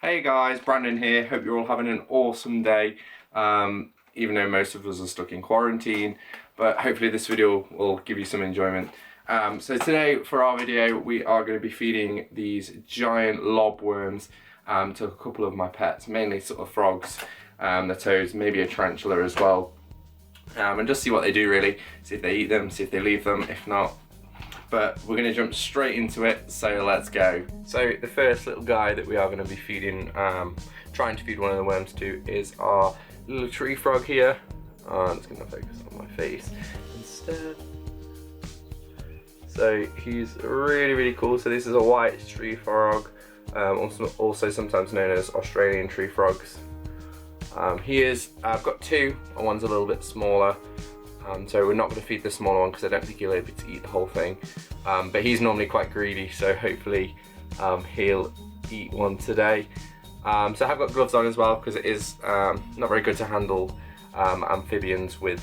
Hey guys, Brandon here. Hope you're all having an awesome day, even though most of us are stuck in quarantine, but hopefully this video will give you some enjoyment. So today for our video we are going to be feeding these giant lobworms to a couple of my pets, mainly sort of frogs, the toads, maybe a tarantula as well, and just see what they do really, see if they eat them, see if they leave them, if not. But we're going to jump straight into it, so let's go. So the first little guy that we are going to be feeding, trying to feed one of the worms to, is our little tree frog here. I'm just going to focus on my face instead. So he's really cool. So this is a white tree frog, also sometimes known as Australian tree frogs. I've got two, and one's a little bit smaller. So we're not going to feed the smaller one because I don't think he'll be able to eat the whole thing. But he's normally quite greedy, so hopefully he'll eat one today. So I have got gloves on as well because it is not very good to handle amphibians with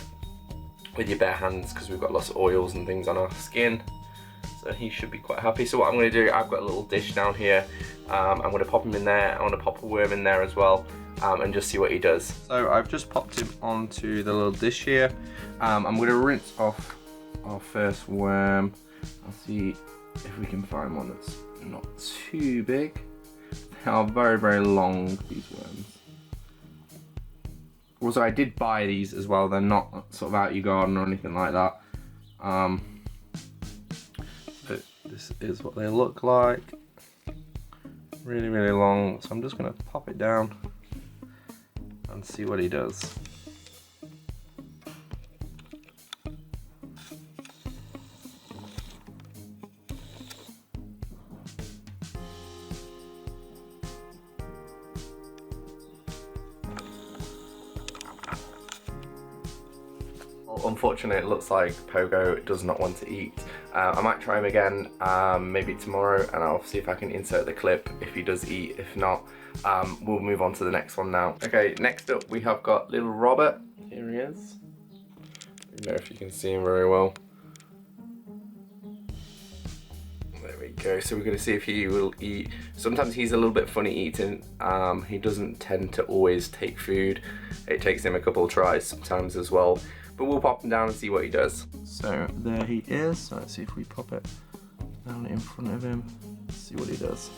your bare hands because we've got lots of oils and things on our skin. So he should be quite happy. So what I'm going to do, I've got a little dish down here. I'm going to pop him in there. I'm going to pop a worm in there as well. And just see what he does. So I've just popped him onto the little dish here. I'm going to rinse off our first worm. I'll see if we can find one that's not too big. They are very long, these worms. Also, I did buy these as well. They're not sort of out your garden or anything like that. But this is what they look like. Really long. So I'm just going to pop it down and see what he does. Well, unfortunately, it looks like Pogo does not want to eat. I might try him again, maybe tomorrow, and I'll see if I can insert the clip if he does eat. If not, we'll move on to the next one now. Okay, next up we have got little Robert. Here he is. I don't know if you can see him very well. There we go. So we're going to see if he will eat. Sometimes he's a little bit funny eating. He doesn't tend to always take food. It takes him a couple of tries sometimes as well. But we'll pop him down and see what he does. So there he is. So let's see if we pop it down in front of him. See what he does.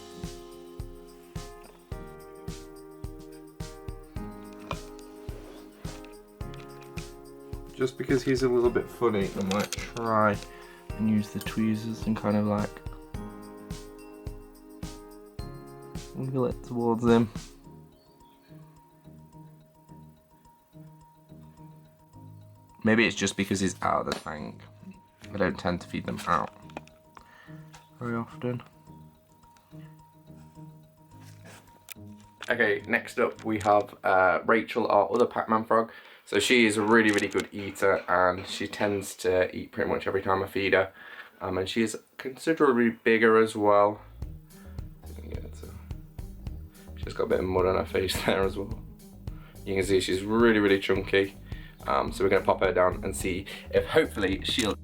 Just because he's a little bit funny, I might try and use the tweezers and kind of like wiggle it towards him. Maybe it's just because he's out of the tank. I don't tend to feed them out very often. Okay, next up we have Rachel, our other Pacman Frog. So she is a really good eater, and she tends to eat pretty much every time I feed her. And she's considerably bigger as well. She's got a bit of mud on her face there as well. You can see she's really chunky. So we're going to pop her down and see if hopefully she'll...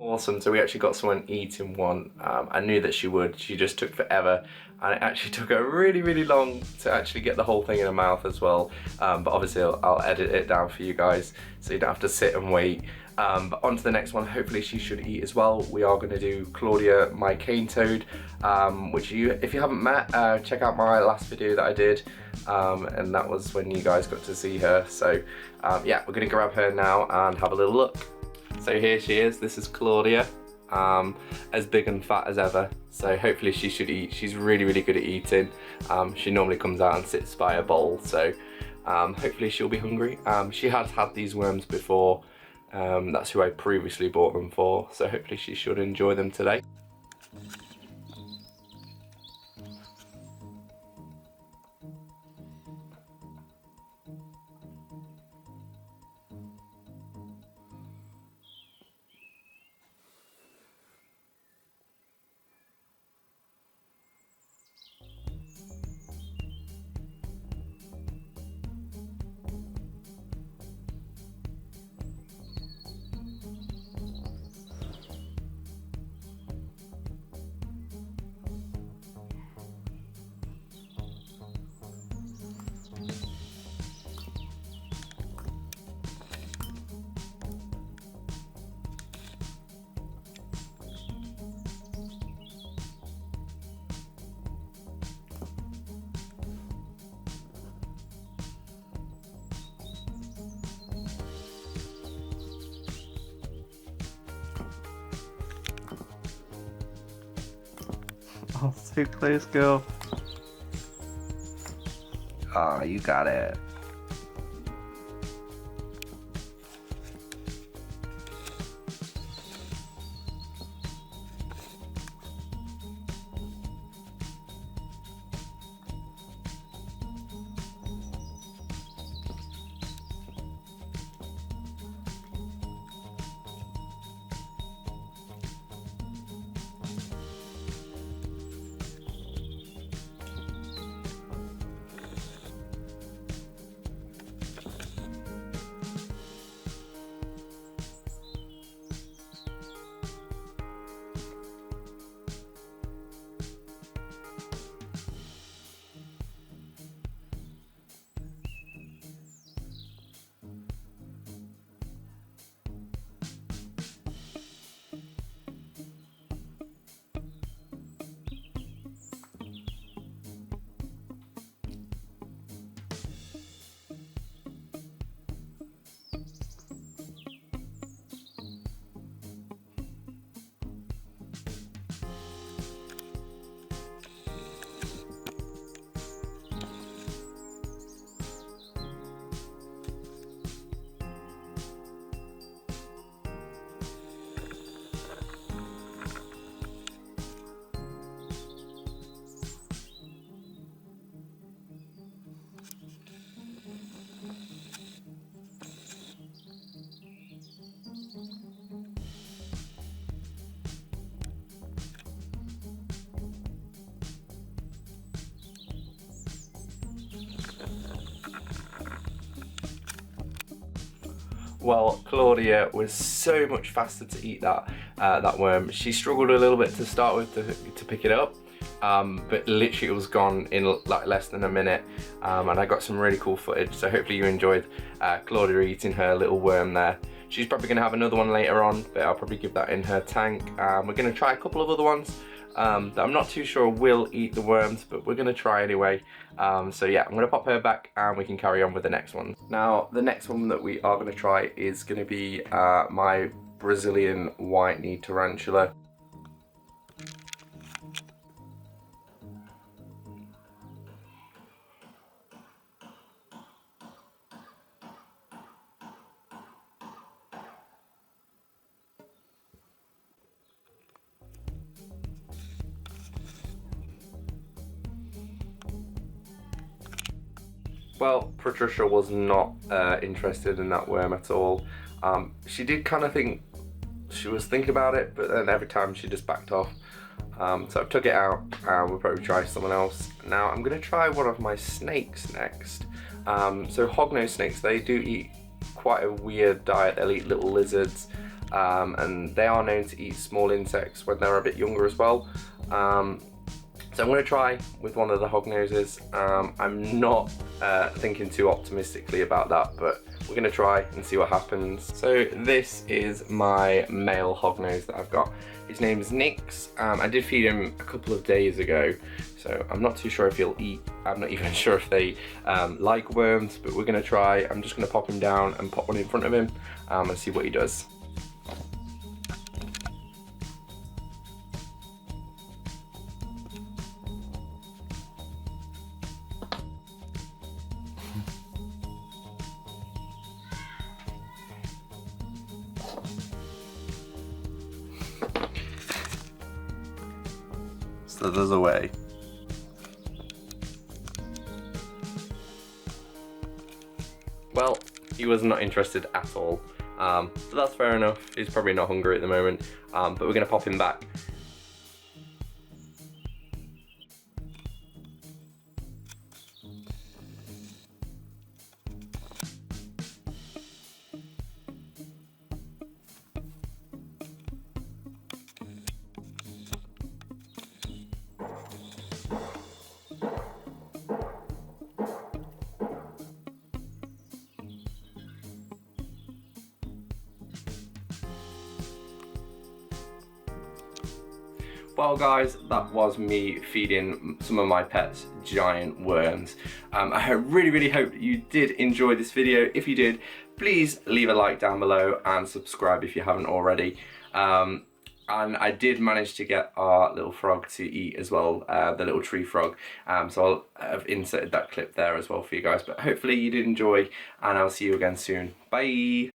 Awesome, so we actually got someone eating one. I knew that she would, she just took forever, and it actually took her really long to actually get the whole thing in her mouth as well. But obviously I'll edit it down for you guys so you don't have to sit and wait. But on to the next one, hopefully she should eat as well. We are going to do Claudia, my cane toad, which if you haven't met, check out my last video that I did, and that was when you guys got to see her. So yeah, we're going to grab her now and have a little look. So here she is, this is Claudia, as big and fat as ever, so hopefully she should eat. She's really good at eating. She normally comes out and sits by a bowl, so hopefully she'll be hungry. She has had these worms before, that's who I previously bought them for, so hopefully she should enjoy them today. Oh, so close, girl. Ah, oh, you got it. Well, Claudia was so much faster to eat that worm. She struggled a little bit to start with to pick it up, but literally it was gone in like less than a minute, and I got some really cool footage, so hopefully you enjoyed Claudia eating her little worm there. She's probably going to have another one later on, but I'll probably give that in her tank. We're going to try a couple of other ones that I'm not too sure will eat the worms, but we're going to try anyway. So yeah, I'm going to pop her back and we can carry on with the next one. Now, the next one that we are going to try is going to be my Brazilian white-kneed tarantula. Well, Patricia was not interested in that worm at all. She did kind of think, she was thinking about it, but then every time she just backed off. So I took it out and we'll probably try someone else. Now I'm going to try one of my snakes next. So hognose snakes, they do eat quite a weird diet. They'll eat little lizards, and they are known to eat small insects when they're a bit younger as well. So I'm going to try with one of the hognoses. I'm not thinking too optimistically about that, but we're going to try and see what happens. So this is my male hognose that I've got. His name is Nix. I did feed him a couple of days ago, so I'm not too sure if he'll eat. I'm not even sure if they like worms, but we're going to try. I'm just going to pop him down and pop one in front of him and see what he does. Slithers away. Well, he was not interested at all, so that's fair enough. He's probably not hungry at the moment, but we're going to pop him back. Well guys, that was me feeding some of my pets giant worms. I really hope that you did enjoy this video. If you did, please leave a like down below and subscribe if you haven't already. And I did manage to get our little frog to eat as well, the little tree frog. So I've inserted that clip there as well for you guys. But hopefully you did enjoy, and I'll see you again soon. Bye!